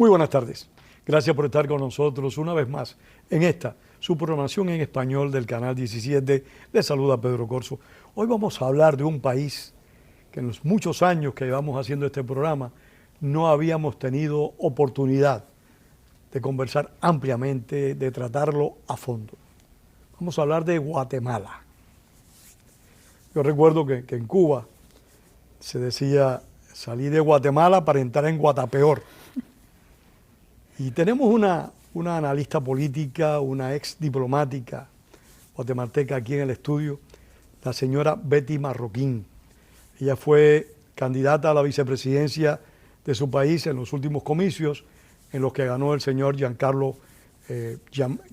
Muy buenas tardes. Gracias por estar con nosotros una vez más en esta, su programación en español del Canal 17. Les saluda Pedro Corso. Hoy vamos a hablar de un país que en los muchos años que llevamos haciendo este programa no habíamos tenido oportunidad de conversar ampliamente, de tratarlo a fondo. Vamos a hablar de Guatemala. Yo recuerdo que en Cuba se decía, salí de Guatemala para entrar en Guatapeor. Y tenemos una analista política, una ex diplomática guatemalteca aquí en el estudio, la señora Betty Marroquín. Ella fue candidata a la vicepresidencia de su país en los últimos comicios, en los que ganó el señor Giancarlo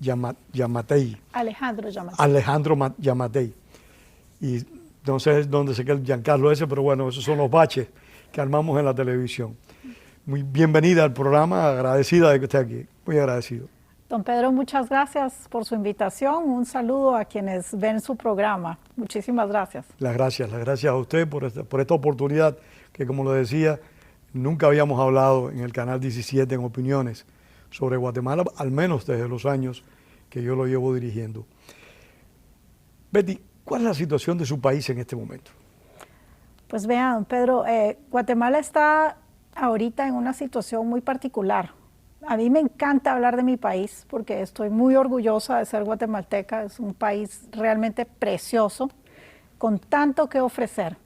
Giammattei. Alejandro Giammattei. Y no sé dónde se queda el Giancarlo ese, pero bueno, esos son los baches que armamos en la televisión. Muy bienvenida al programa, agradecida de que esté aquí, muy agradecido. Don Pedro, muchas gracias por su invitación. Un saludo a quienes ven su programa. Muchísimas gracias. Las gracias a usted por esta oportunidad que, como lo decía, nunca habíamos hablado en el Canal 17 en opiniones sobre Guatemala, al menos desde los años que yo lo llevo dirigiendo. Betty, ¿cuál es la situación de su país en este momento? Pues vea, don Pedro, Guatemala está ahorita en una situación muy particular. A mí me encanta hablar de mi país porque estoy muy orgullosa de ser guatemalteca. Es un país realmente precioso, con tanto que ofrecer.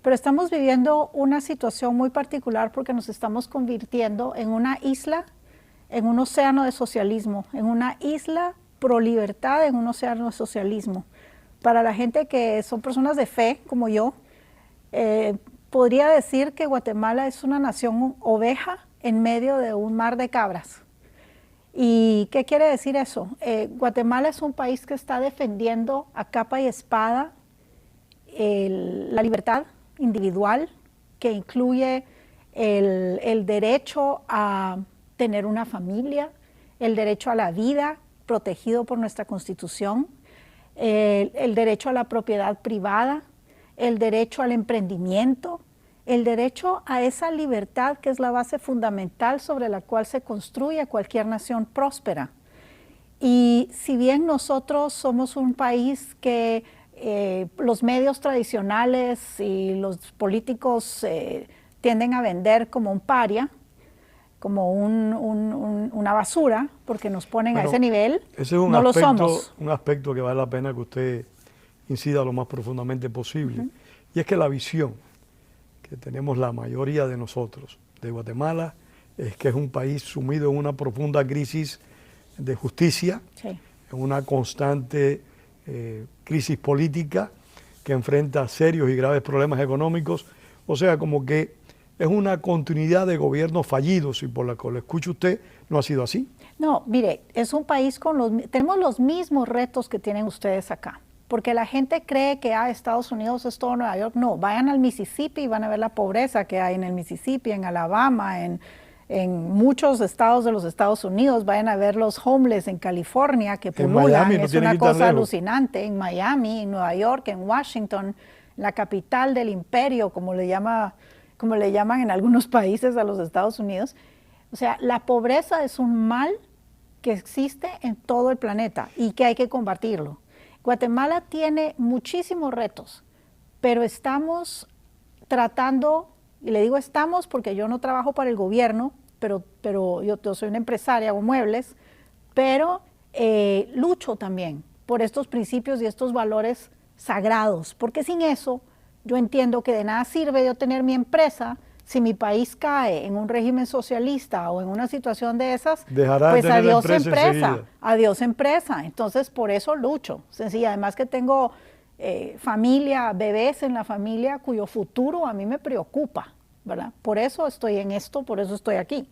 Pero estamos viviendo una situación muy particular porque nos estamos convirtiendo en una isla, en un océano de socialismo, en una isla pro libertad, en un océano de socialismo. Para la gente que son personas de fe, como yo, podría decir que Guatemala es una nación oveja en medio de un mar de cabras. ¿Y qué quiere decir eso? Guatemala es un país que está defendiendo a capa y espada la libertad individual, que incluye el derecho a tener una familia, el derecho a la vida protegido por nuestra Constitución, el derecho a la propiedad privada, el derecho al emprendimiento, el derecho a esa libertad que es la base fundamental sobre la cual se construye cualquier nación próspera. Y si bien nosotros somos un país que los medios tradicionales y los políticos tienden a vender como un paria, como una basura, porque nos ponen a ese nivel, no lo somos. Un aspecto que vale la pena que usted incida lo más profundamente posible, y es que la visión que tenemos la mayoría de nosotros de Guatemala es que es un país sumido en una profunda crisis de justicia, en una constante crisis política que enfrenta serios y graves problemas económicos, o sea, como que es una continuidad de gobiernos fallidos, y por la que lo escucha usted, ¿no ha sido así? No, mire, es un país tenemos los mismos retos que tienen ustedes acá. Porque la gente cree que Estados Unidos es todo Nueva York. No, vayan al Mississippi y van a ver la pobreza que hay en el Mississippi, en Alabama, en muchos estados de los Estados Unidos. Vayan a ver los homeless en California que pululan. Es una cosa alucinante. En Miami, en Nueva York, en Washington, la capital del imperio, como le llaman en algunos países a los Estados Unidos. O sea, la pobreza es un mal que existe en todo el planeta y que hay que combatirlo. Guatemala tiene muchísimos retos, pero estamos tratando, y le digo estamos porque yo no trabajo para el gobierno, pero yo soy una empresaria, hago muebles, pero lucho también por estos principios y estos valores sagrados, porque sin eso yo entiendo que de nada sirve yo tener mi empresa si mi país cae en un régimen socialista o en una situación de esas, pues adiós empresa, adiós empresa. Entonces, por eso lucho. Sencilla, además que tengo familia, bebés en la familia cuyo futuro a mí me preocupa, ¿verdad? Por eso estoy en esto, por eso estoy aquí.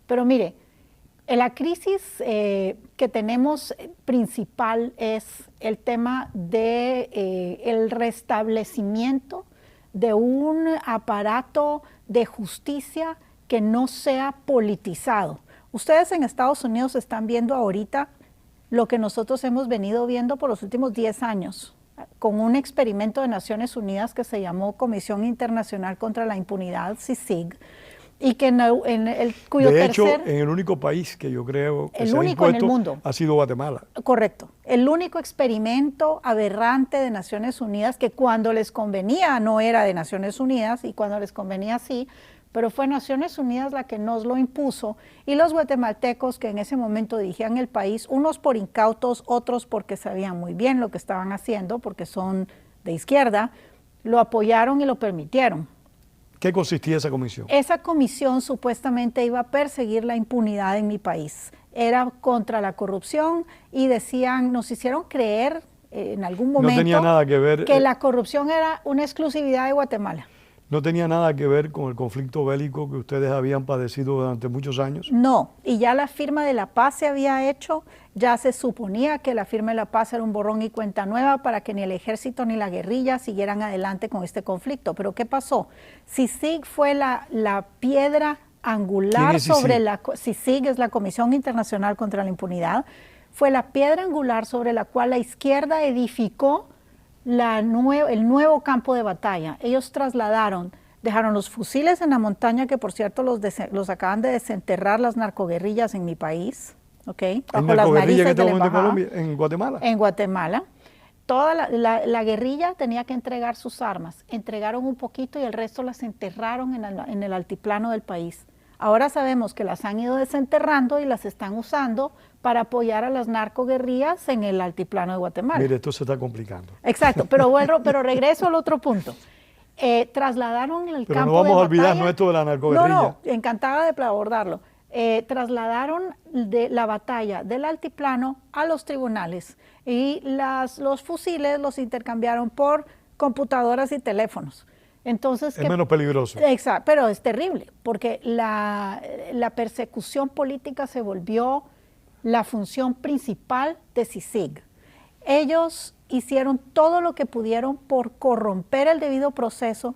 Pero mire, la crisis que tenemos principal es el tema de el restablecimiento de un aparato de justicia que no sea politizado. Ustedes en Estados Unidos están viendo ahorita lo que nosotros hemos venido viendo por los últimos 10 años, con un experimento de Naciones Unidas que se llamó Comisión Internacional contra la Impunidad, CICIG, y que cuyo de hecho, tercer... en el único país que yo creo que El se ha único en el impuesto mundo. ha sido Guatemala. Correcto. El único experimento aberrante de Naciones Unidas, que cuando les convenía no era de Naciones Unidas y cuando les convenía sí, pero fue Naciones Unidas la que nos lo impuso, y los guatemaltecos que en ese momento dirigían el país, unos por incautos, otros porque sabían muy bien lo que estaban haciendo, porque son de izquierda, lo apoyaron y lo permitieron. ¿Qué consistía esa comisión? Esa comisión supuestamente iba a perseguir la impunidad en mi país. Era contra la corrupción y decían, nos hicieron creer en algún momento no tenía nada que ver, que la corrupción era una exclusividad de Guatemala. ¿No tenía nada que ver con el conflicto bélico que ustedes habían padecido durante muchos años? No, y ya la firma de la paz se había hecho, ya se suponía que la firma de la paz era un borrón y cuenta nueva para que ni el ejército ni la guerrilla siguieran adelante con este conflicto. Pero ¿qué pasó? CICIG fue la piedra angular sobre la... CICIG es la Comisión Internacional contra la Impunidad, fue la piedra angular sobre la cual la izquierda edificó el nuevo campo de batalla. Ellos dejaron los fusiles en la montaña, que por cierto los acaban de desenterrar las narcoguerrillas en mi país, ¿okay? Bajo las narices de la embajada, en Guatemala. En Guatemala. Toda la guerrilla tenía que entregar sus armas. Entregaron un poquito y el resto las enterraron en el altiplano del país. Ahora sabemos que las han ido desenterrando y las están usando para apoyar a las narcoguerrillas en el altiplano de Guatemala. Mire, esto se está complicando. Exacto, pero regreso al otro punto. Trasladaron el campo de batalla... Pero no vamos a olvidarnos esto de la narcoguerrilla. No, encantada de abordarlo. Trasladaron la batalla del altiplano a los tribunales y los fusiles los intercambiaron por computadoras y teléfonos. Entonces, es menos peligroso. Exacto, pero es terrible, porque la persecución política se volvió la función principal de CICIG. Ellos hicieron todo lo que pudieron por corromper el debido proceso,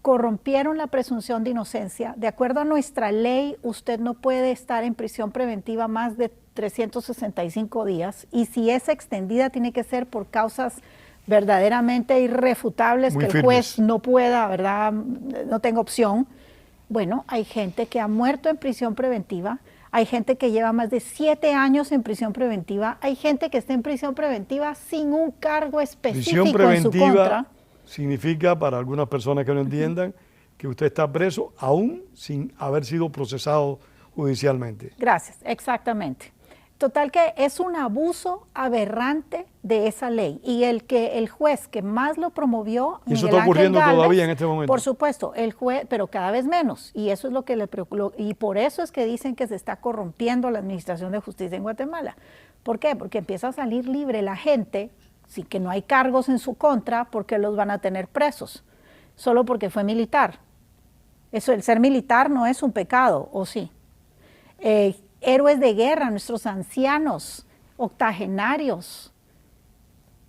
corrompieron la presunción de inocencia. De acuerdo a nuestra ley, usted no puede estar en prisión preventiva más de 365 días, y si es extendida tiene que ser por causas verdaderamente irrefutables, que el juez no pueda, ¿verdad? No tenga opción. Bueno, hay gente que ha muerto en prisión preventiva, hay gente que lleva más de 7 años en prisión preventiva, hay gente que está en prisión preventiva sin un cargo específico en su contra. Prisión preventiva significa, para algunas personas que no entiendan, que usted está preso aún sin haber sido procesado judicialmente. Gracias, exactamente. Total que es un abuso aberrante de esa ley, y el juez que más lo promovió, y eso está ocurriendo todavía en este momento. Por supuesto, el juez, pero cada vez menos, y eso es lo que le preocupa, y por eso es que dicen que se está corrompiendo la administración de justicia en Guatemala. ¿Por qué? Porque empieza a salir libre la gente, sí, que no hay cargos en su contra, porque los van a tener presos, solo porque fue militar. Eso, el ser militar no es un pecado, ¿o sí? Héroes de guerra, nuestros ancianos, octogenarios,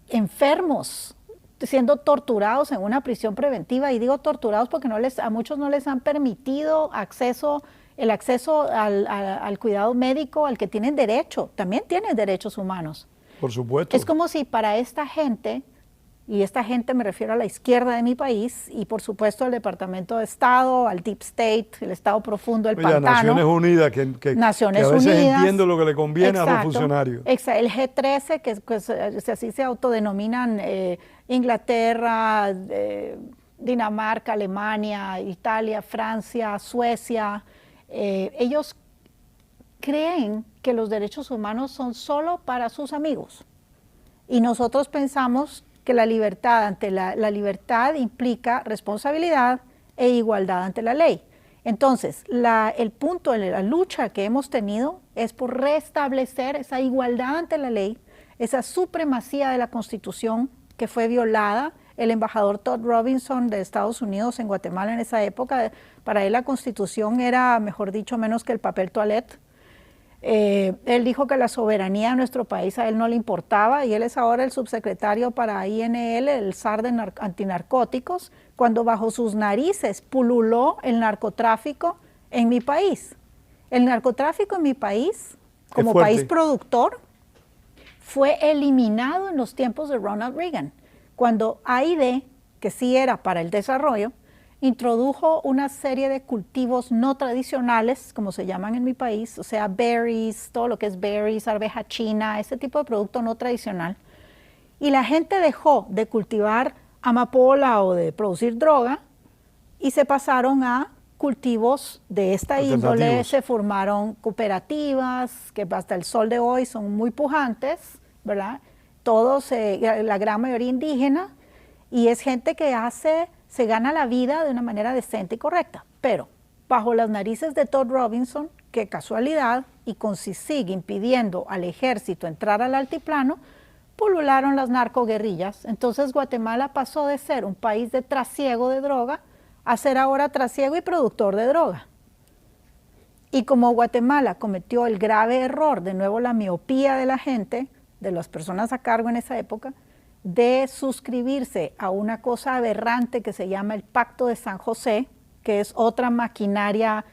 enfermos, siendo torturados en una prisión preventiva, y digo torturados porque a muchos no les han permitido el acceso al cuidado médico al que tienen derecho. También tienen derechos humanos. Por supuesto. Es como si para esta gente, y esta gente me refiero a la izquierda de mi país, y por supuesto al Departamento de Estado, al Deep State, el Estado profundo, el pantano. Naciones Unidas, que a veces entiende lo que le conviene a los funcionarios. Exacto, el G13, que así se autodenominan Inglaterra, Dinamarca, Alemania, Italia, Francia, Suecia. Ellos creen que los derechos humanos son solo para sus amigos, y nosotros pensamos que la libertad la libertad implica responsabilidad e igualdad ante la ley. Entonces, el punto de la lucha que hemos tenido es por restablecer esa igualdad ante la ley, esa supremacía de la Constitución que fue violada. El embajador Todd Robinson de Estados Unidos en Guatemala en esa época, para él la Constitución era, mejor dicho, menos que el papel toalete. Él dijo que la soberanía de nuestro país a él no le importaba, y él es ahora el subsecretario para INL, el SAR de antinarcóticos, cuando bajo sus narices pululó el narcotráfico en mi país. El narcotráfico en mi país, como país productor, fue eliminado en los tiempos de Ronald Reagan, cuando AID, que sí era para el desarrollo, introdujo una serie de cultivos no tradicionales, como se llaman en mi país, o sea, berries, todo lo que es berries, arveja china, ese tipo de producto no tradicional. Y la gente dejó de cultivar amapola o de producir droga y se pasaron a cultivos de esta índole, se formaron cooperativas que hasta el sol de hoy son muy pujantes, ¿verdad? Todos, la gran mayoría indígena, y es gente que se gana la vida de una manera decente y correcta, pero bajo las narices de Todd Robinson, que casualidad, y con CICIG impidiendo al ejército entrar al altiplano, pulularon las narcoguerrillas. Entonces Guatemala pasó de ser un país de trasiego de droga a ser ahora trasiego y productor de droga. Y como Guatemala cometió el grave error, de nuevo la miopía de la gente, de las personas a cargo en esa época, de suscribirse a una cosa aberrante que se llama el Pacto de San José, que es otra maquinaria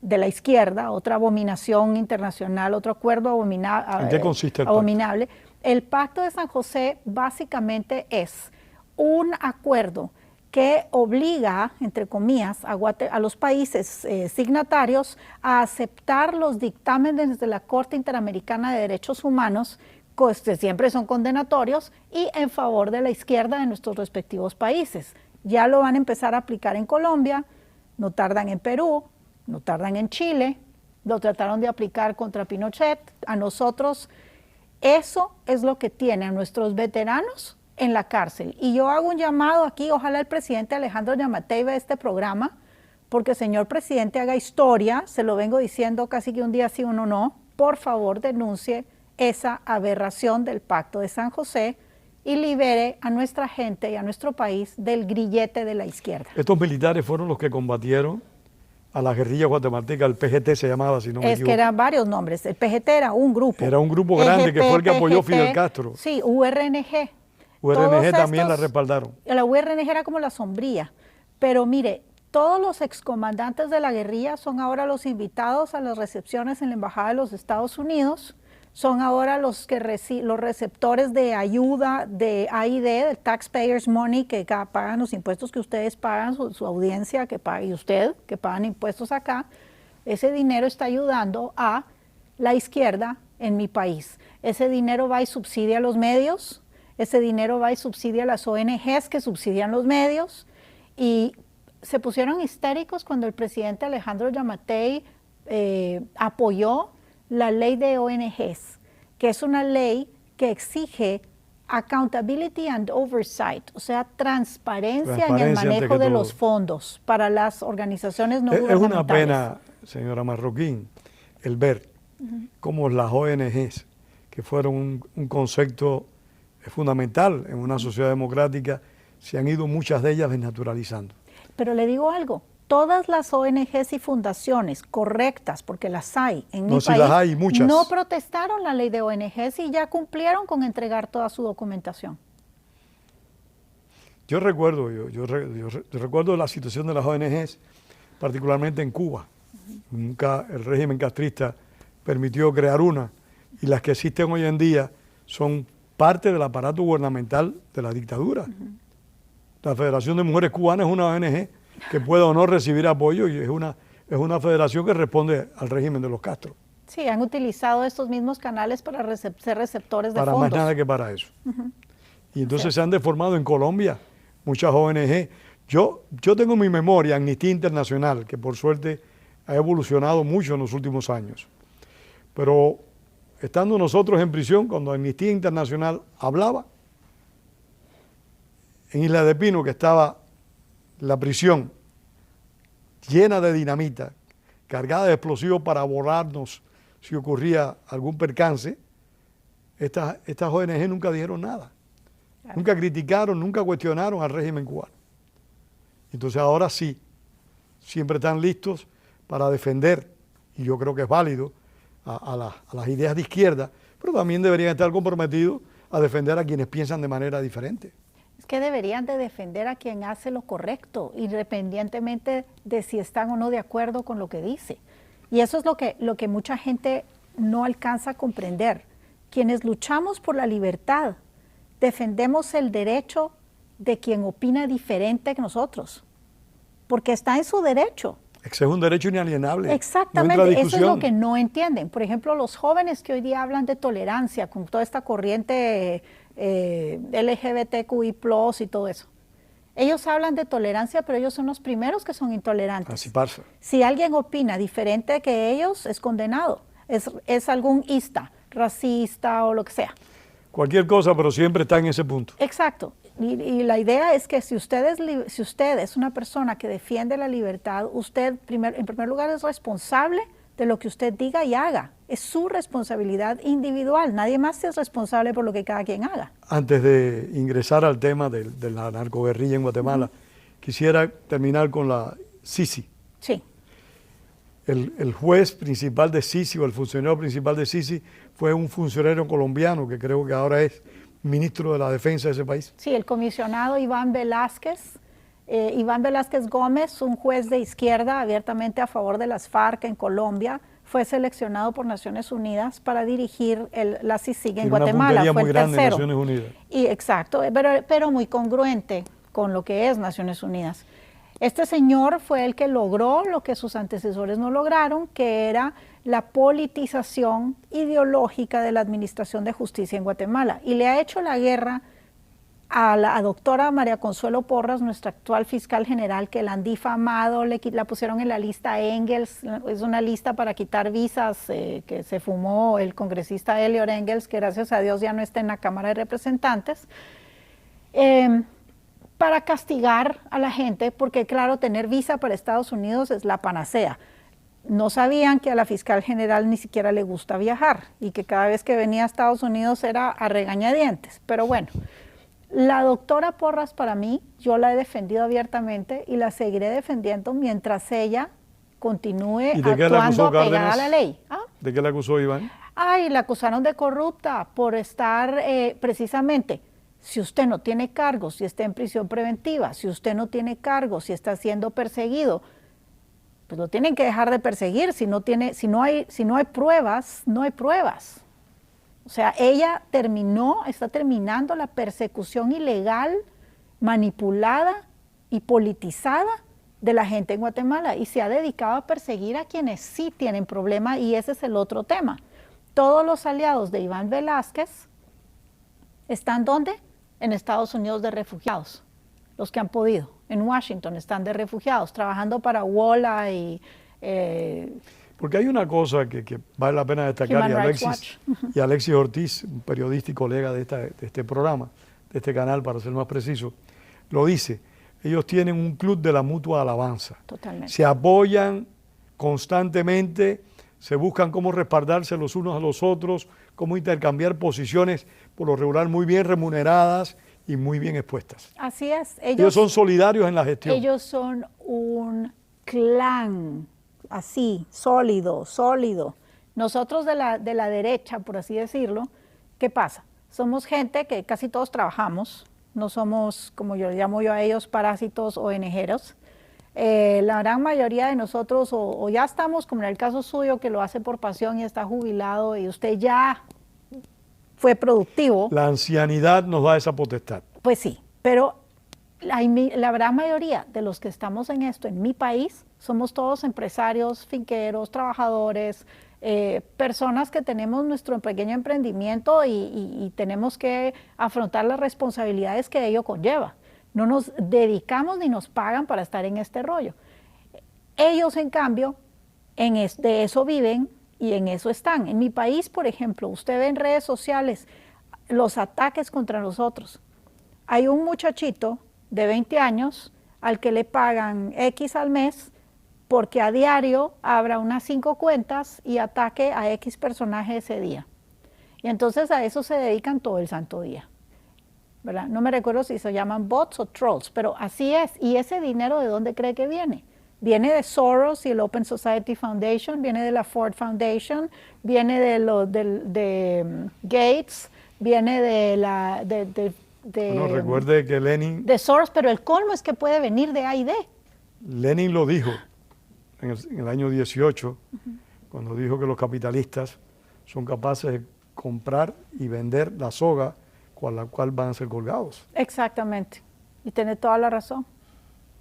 de la izquierda, otra abominación internacional, otro acuerdo abominable. ¿En qué consiste el abominable. El Pacto de San José básicamente es un acuerdo que obliga, entre comillas, a los países signatarios a aceptar los dictámenes de la Corte Interamericana de Derechos Humanos, que siempre son condenatorios, y en favor de la izquierda de nuestros respectivos países. Ya lo van a empezar a aplicar en Colombia, no tardan en Perú, no tardan en Chile, lo trataron de aplicar contra Pinochet, a nosotros. Eso es lo que tiene a nuestros veteranos en la cárcel. Y yo hago un llamado aquí, ojalá el presidente Alejandro Yamatei vea este programa, porque señor presidente haga historia, se lo vengo diciendo casi que un día sí, uno no, por favor denuncie esa aberración del Pacto de San José y libere a nuestra gente y a nuestro país del grillete de la izquierda. Estos militares fueron los que combatieron a la guerrilla guatemalteca, el PGT se llamaba, si no me equivoco. Es que eran varios nombres, el PGT era un grupo. Era un grupo grande EGP, que fue el que apoyó PGT, Fidel Castro. Sí, URNG. URNG también la respaldaron. La URNG era como la sombría, pero mire, todos los excomandantes de la guerrilla son ahora los invitados a las recepciones en la Embajada de los Estados Unidos, son ahora los receptores de ayuda de AID, del Taxpayers Money, que pagan los impuestos que ustedes pagan, su audiencia que paga, y usted, que pagan impuestos acá. Ese dinero está ayudando a la izquierda en mi país. Ese dinero va y subsidia a los medios, ese dinero va y subsidia a las ONGs que subsidian los medios, y se pusieron histéricos cuando el presidente Alejandro Yamatei apoyó la ley de ONGs, que es una ley que exige accountability and oversight, o sea, transparencia en el manejo de los fondos para las organizaciones no gubernamentales. Es una pena, señora Marroquín, el ver cómo las ONGs, que fueron un concepto fundamental en una sociedad democrática, se han ido muchas de ellas desnaturalizando. Pero le digo algo, todas las ONGs y fundaciones correctas, porque las hay en mi país, las hay, muchas. No protestaron la ley de ONGs y ya cumplieron con entregar toda su documentación. Yo recuerdo la situación de las ONGs, particularmente en Cuba. Nunca el régimen castrista permitió crear una, y las que existen hoy en día son parte del aparato gubernamental de la dictadura. La Federación de Mujeres Cubanas es una ONG que puede o no recibir apoyo, y es una federación que responde al régimen de los Castro. Sí, han utilizado estos mismos canales para ser receptores de fondos. Para más nada que para eso. Y entonces se han deformado en Colombia muchas ONG. Yo tengo en mi memoria Amnistía Internacional, que por suerte ha evolucionado mucho en los últimos años. Pero estando nosotros en prisión, cuando Amnistía Internacional hablaba, en Isla de Pino, que estaba la prisión llena de dinamita, cargada de explosivos para borrarnos si ocurría algún percance, estas ONG nunca dijeron nada. Claro. Nunca criticaron, nunca cuestionaron al régimen cubano. Entonces ahora sí, siempre están listos para defender, y yo creo que es válido, a las ideas de izquierda, pero también deberían estar comprometidos a defender a quienes piensan de manera diferente. Es que deberían de defender a quien hace lo correcto, independientemente de si están o no de acuerdo con lo que dice. Y eso es lo que mucha gente no alcanza a comprender. Quienes luchamos por la libertad, defendemos el derecho de quien opina diferente que nosotros. porque está en su derecho. Ese es un derecho inalienable. Exactamente, no entra a eso es lo discusión. que no entienden. Por ejemplo, los jóvenes que hoy día hablan de tolerancia, con toda esta corriente LGBTQI+, y todo eso. Ellos hablan de tolerancia, pero ellos son los primeros que son intolerantes. Así pasa. Si alguien opina diferente que ellos, es condenado. Es algún ista, racista o lo que sea. Cualquier cosa, pero siempre está en ese punto. Exacto. Y la idea es que si usted es una persona que defiende la libertad, usted en primer lugar es responsable de lo que usted diga y haga. Es su responsabilidad individual. Nadie más es responsable por lo que cada quien haga. Antes de ingresar al tema de la narcoguerrilla en Guatemala, quisiera terminar con la Sisi. Sí. El juez principal de Sisi o el funcionario principal de Sisi fue un funcionario colombiano que creo que ahora es ministro de la defensa de ese país. Sí, el comisionado Iván Velázquez Gómez, un juez de izquierda abiertamente a favor de las FARC en Colombia, fue seleccionado por Naciones Unidas para dirigir la CICIG en Guatemala. Una fue muy el grande en tercero. Naciones Unidas. Y exacto, pero muy congruente con lo que es Naciones Unidas. Este señor fue el que logró lo que sus antecesores no lograron, que era la politización ideológica de la Administración de Justicia en Guatemala. Y le ha hecho la guerra a la doctora María Consuelo Porras, nuestra actual fiscal general, que la han difamado, la pusieron en la lista Engels, es una lista para quitar visas que se fumó el congresista Eliot Engels, que gracias a Dios ya no está en la Cámara de Representantes, para castigar a la gente, porque claro, tener visa para Estados Unidos es la panacea. No sabían que a la fiscal general ni siquiera le gusta viajar y que cada vez que venía a Estados Unidos era a regañadientes, pero bueno. La doctora Porras, para mí, yo la he defendido abiertamente y la seguiré defendiendo mientras ella continúe actuando apegada a la ley. ¿Ah? ¿De qué la acusó Iván? Ay, la acusaron de corrupta por estar precisamente, si usted no tiene cargos, si está en prisión preventiva, si usted no tiene cargos, si está siendo perseguido, pues lo tienen que dejar de perseguir. Si no hay pruebas, no hay pruebas. O sea, ella está terminando la persecución ilegal, manipulada y politizada de la gente en Guatemala y se ha dedicado a perseguir a quienes sí tienen problema, y ese es el otro tema. Todos los aliados de Iván Velázquez están ¿dónde? En Estados Unidos de refugiados, los que han podido. En Washington están de refugiados, trabajando para WOLA y... Porque hay una cosa que vale la pena destacar, y Alexis Ortiz, un periodista y colega de este programa, de este canal, para ser más preciso, lo dice. Ellos tienen un club de la mutua alabanza. Totalmente. Se apoyan constantemente, se buscan cómo respaldarse los unos a los otros, cómo intercambiar posiciones, por lo regular muy bien remuneradas y muy bien expuestas. Así es. Ellos son solidarios en la gestión. Ellos son un clan. Así, sólido. Nosotros de la derecha, por así decirlo, ¿qué pasa? Somos gente que casi todos trabajamos, no somos, como yo llamo a ellos, parásitos o ONGeros. La gran mayoría de nosotros o ya estamos, como en el caso suyo, que lo hace por pasión y está jubilado y usted ya fue productivo. La ancianidad nos da esa potestad. Pues sí, pero la gran mayoría de los que estamos en esto, en mi país, somos todos empresarios, finqueros, trabajadores, personas que tenemos nuestro pequeño emprendimiento y tenemos que afrontar las responsabilidades que ello conlleva. No nos dedicamos ni nos pagan para estar en este rollo. Ellos, en cambio, de eso viven y en eso están. En mi país, por ejemplo, usted ve en redes sociales los ataques contra nosotros. Hay un muchachito de 20 años al que le pagan X al mes porque a diario abra unas 5 cuentas y ataque a X personaje ese día. Y entonces a eso se dedican todo el santo día, ¿verdad? No me recuerdo si se llaman bots o trolls, pero así es. ¿Y ese dinero de dónde cree que viene? Viene de Soros y el Open Society Foundation, viene de la Ford Foundation, viene de Gates, viene bueno, recuerde que Lenin... de Soros, pero el colmo es que puede venir de A y D. Lenin lo dijo en el año 18, cuando dijo que los capitalistas son capaces de comprar y vender la soga con la cual van a ser colgados. Exactamente, y tiene toda la razón.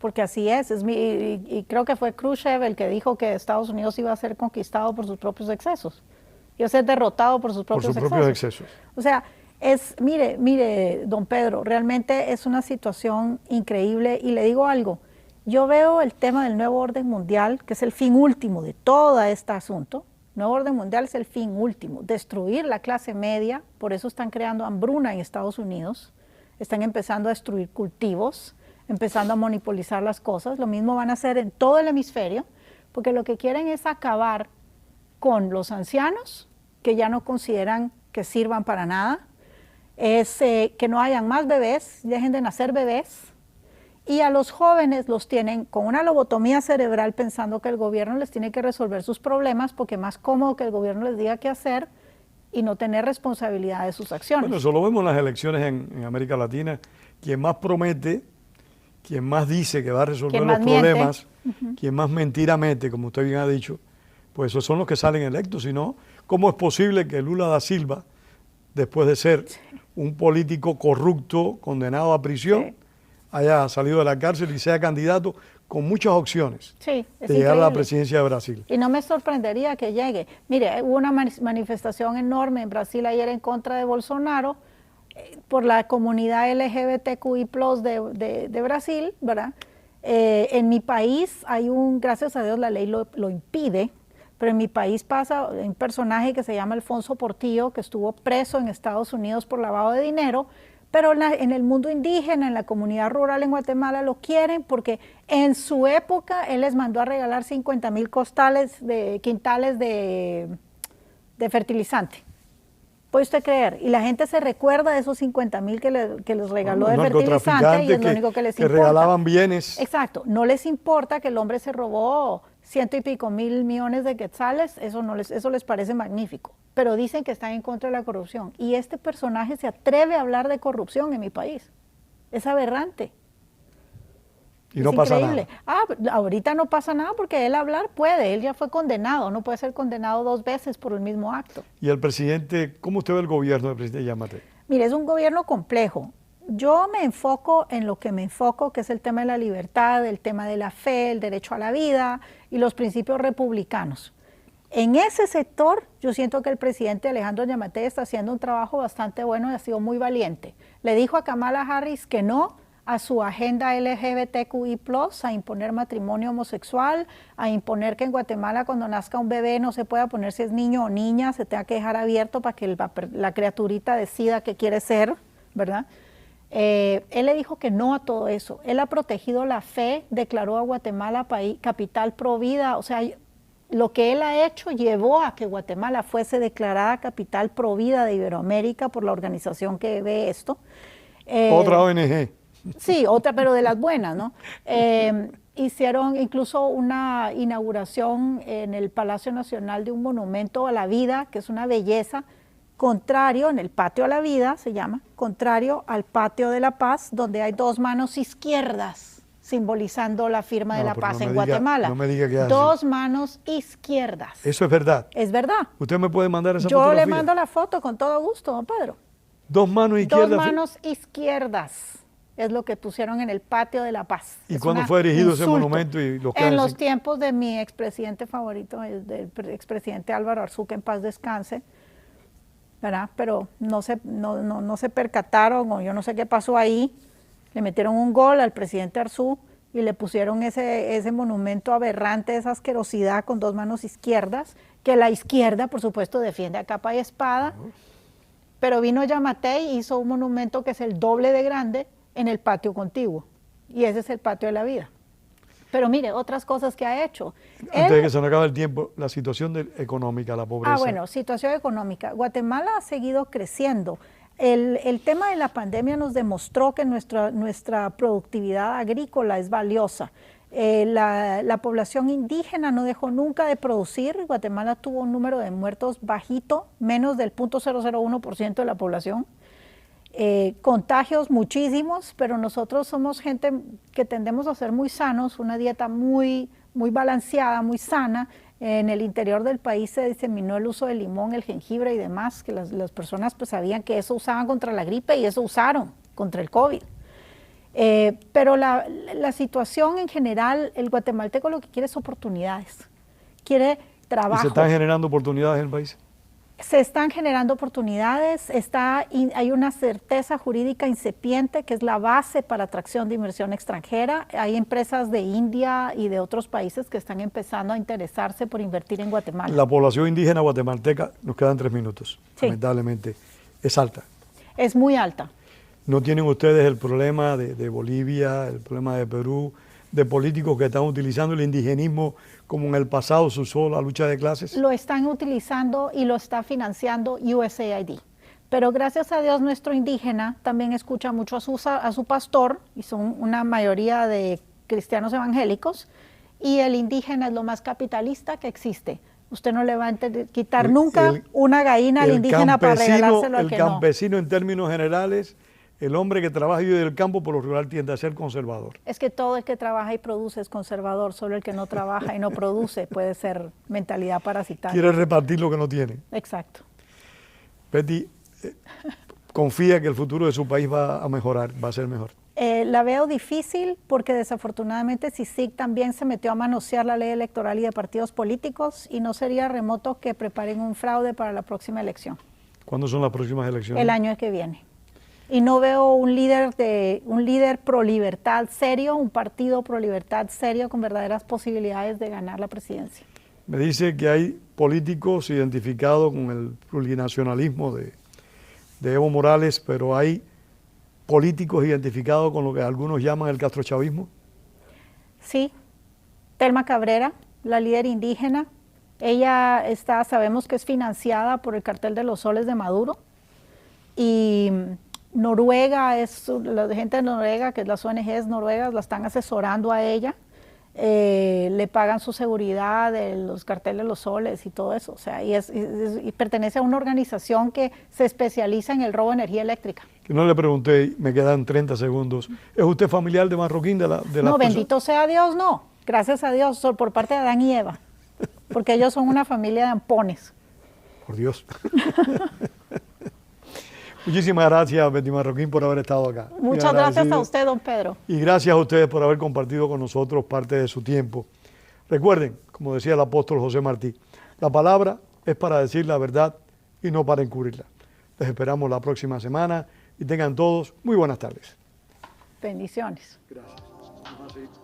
porque así y creo que fue Khrushchev el que dijo que Estados Unidos iba a ser conquistado por sus propios excesos, iba a ser derrotado por sus propios excesos. O sea, mire, don Pedro, realmente es una situación increíble y le digo algo, yo veo el tema del nuevo orden mundial, que es el fin último de todo este asunto. Nuevo orden mundial es el fin último, destruir la clase media, por eso están creando hambruna en Estados Unidos, están empezando a destruir cultivos, empezando a monopolizar las cosas, lo mismo van a hacer en todo el hemisferio, porque lo que quieren es acabar con los ancianos, que ya no consideran que sirvan para nada, es que no hayan más bebés, dejen de nacer bebés, y a los jóvenes los tienen con una lobotomía cerebral pensando que el gobierno les tiene que resolver sus problemas porque es más cómodo que el gobierno les diga qué hacer y no tener responsabilidad de sus acciones. Bueno, eso lo vemos en las elecciones en América Latina. Quien más promete, quien más dice que va a resolver los problemas, quien más mentira mete, como usted bien ha dicho, pues esos son los que salen electos. Si no, ¿cómo es posible que Lula da Silva, después de ser un político corrupto, condenado a prisión, haya salido de la cárcel y sea candidato con muchas opciones de llegar a la presidencia de Brasil? Y no me sorprendería que llegue. Mire, hubo una manifestación enorme en Brasil ayer en contra de Bolsonaro por la comunidad LGBTQI+ de Brasil, ¿verdad? En mi país hay gracias a Dios la ley lo impide, pero en mi país pasa un personaje que se llama Alfonso Portillo, que estuvo preso en Estados Unidos por lavado de dinero, pero en el mundo indígena, en la comunidad rural en Guatemala lo quieren porque en su época él les mandó a regalar 50,000 quintales de fertilizante. ¿Puede usted creer? Y la gente se recuerda de esos 50,000 que les regaló de fertilizante y es lo único que les importa. Que regalaban bienes. Exacto. No les importa que el hombre se robó 100 y pico mil millones de quetzales, eso les parece magnífico. Pero dicen que están en contra de la corrupción. Y este personaje se atreve a hablar de corrupción en mi país. Es aberrante. Y no pasa nada. Ahorita no pasa nada porque él hablar puede, él ya fue condenado, no puede ser condenado 2 veces por el mismo acto. ¿Y el presidente, cómo usted ve el gobierno del presidente Giammattei? Mire, es un gobierno complejo. Yo me enfoco en lo que me enfoco, que es el tema de la libertad, el tema de la fe, el derecho a la vida y los principios republicanos. En ese sector, yo siento que el presidente Alejandro Giammattei está haciendo un trabajo bastante bueno y ha sido muy valiente. Le dijo a Kamala Harris que no a su agenda LGBTQI+, a imponer matrimonio homosexual, a imponer que en Guatemala cuando nazca un bebé no se pueda poner si es niño o niña, se tenga que dejar abierto para que la criaturita decida qué quiere ser, ¿verdad? Él le dijo que no a todo eso. Él ha protegido la fe, declaró a Guatemala capital pro vida, o sea, lo que él ha hecho llevó a que Guatemala fuese declarada capital pro vida de Iberoamérica por la organización que ve esto. Otra ONG. Sí, otra, pero de las buenas, ¿no? Hicieron incluso una inauguración en el Palacio Nacional de un monumento a la vida, que es una belleza, contrario, en el Patio a la Vida se llama, contrario al Patio de la Paz, donde hay 2 manos izquierdas, simbolizando la firma de la paz en Guatemala. No me diga que 2 manos izquierdas. Eso es verdad. Es verdad. ¿Usted me puede mandar esa fotografía? Yo le mando la foto con todo gusto, don Pedro. 2 manos izquierdas. 2 manos izquierdas. Es lo que pusieron en el Patio de la Paz. ¿Y cuándo fue erigido ese monumento? En los tiempos de mi expresidente favorito, del expresidente Álvaro Arzú, que en paz descanse, ¿verdad? Pero no se percataron, o yo no sé qué pasó ahí, le metieron un gol al presidente Arzú y le pusieron ese monumento aberrante, esa asquerosidad con 2 manos izquierdas, que la izquierda, por supuesto, defiende a capa y espada, pero vino Giammattei y hizo un monumento que es el doble de grande, en el patio contiguo, y ese es el Patio de la Vida. Pero mire, otras cosas que ha hecho. Antes de que se nos acabe el tiempo, la situación económica, la pobreza. Bueno, situación económica. Guatemala ha seguido creciendo. El tema de la pandemia nos demostró que nuestra productividad agrícola es valiosa. La población indígena no dejó nunca de producir. Guatemala tuvo un número de muertos bajito, menos del 0.001% de la población. Contagios muchísimos, pero nosotros somos gente que tendemos a ser muy sanos, una dieta muy balanceada, muy sana. En el interior del país se diseminó el uso del limón, el jengibre y demás, que las personas pues sabían que eso usaban contra la gripe y eso usaron contra el COVID. Pero la situación en general, el guatemalteco lo que quiere es oportunidades, quiere trabajo. ¿Y se están generando oportunidades en el país? Se están generando oportunidades, hay una certeza jurídica incipiente que es la base para atracción de inversión extranjera. Hay empresas de India y de otros países que están empezando a interesarse por invertir en Guatemala. La población indígena guatemalteca, nos quedan 3 minutos, Sí. lamentablemente, es alta. Es muy alta. ¿No tienen ustedes el problema de Bolivia, el problema de Perú, de políticos que están utilizando el indigenismo como en el pasado se usó la lucha de clases? Lo están utilizando y lo está financiando USAID. Pero gracias a Dios nuestro indígena también escucha mucho a su pastor, y son una mayoría de cristianos evangélicos, y el indígena es lo más capitalista que existe. Usted no le va a quitar nunca una gallina al indígena para regalárselo al que no. El campesino en términos generales, el hombre que trabaja y vive del campo por lo regular tiende a ser conservador. Es que todo el que trabaja y produce es conservador, solo el que no trabaja y no produce puede ser mentalidad parasitaria. Quiere repartir lo que no tiene. Exacto. Betty, confía que el futuro de su país va a mejorar, va a ser mejor. La veo difícil porque desafortunadamente CICIG también se metió a manosear la ley electoral y de partidos políticos y no sería remoto que preparen un fraude para la próxima elección. ¿Cuándo son las próximas elecciones? El año que viene. Y no veo un líder pro libertad serio, un partido pro libertad serio con verdaderas posibilidades de ganar la presidencia. Me dice que hay políticos identificados con el plurinacionalismo de Evo Morales, pero hay políticos identificados con lo que algunos llaman el castrochavismo. Sí, Telma Cabrera, la líder indígena, ella sabemos que es financiada por el cartel de los soles de Maduro, y Noruega, la gente de Noruega, que es las ONGs noruegas, la están asesorando a ella, le pagan su seguridad de los carteles de los soles y todo eso, o sea, y pertenece a una organización que se especializa en el robo de energía eléctrica. Que no le pregunté, me quedan 30 segundos. ¿Es usted familiar de Marroquín? No, bendito sea Dios, no. Gracias a Dios, por parte de Adán y Eva, porque ellos son una familia de ampones. Por Dios. Muchísimas gracias, Betty Marroquín, por haber estado acá. Muchas gracias a usted, don Pedro. Y gracias a ustedes por haber compartido con nosotros parte de su tiempo. Recuerden, como decía el apóstol José Martí, la palabra es para decir la verdad y no para encubrirla. Les esperamos la próxima semana y tengan todos muy buenas tardes. Bendiciones. Gracias.